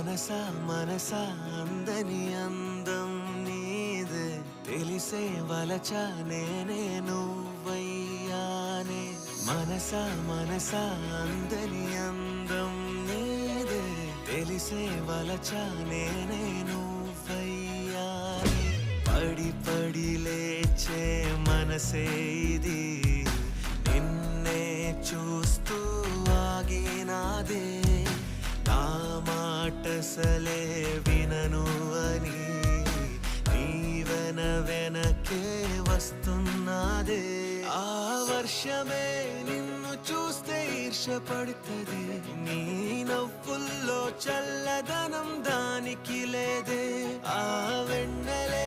మనసా మనసా అందని అందం నీదే తెలిసే వలచా నేనే నువ్వయ్యానే మనసా మనసా అందని అందం నీదే తెలిసే వలచా నేనే నువ్వయ్యానే పడి పడి లేచే మనసే ఇది నిన్నే చూస్తూ ఆగినాదే నా మాటసలే వినను అని నీవెన వెనకే వస్తున్నాదే ఆ వర్షమే నిన్ను చూస్తే ఈర్షపడుతుంది నీ నవ్వుల్లో చల్లదనం దానికి లేదే ఆ వెన్నెలే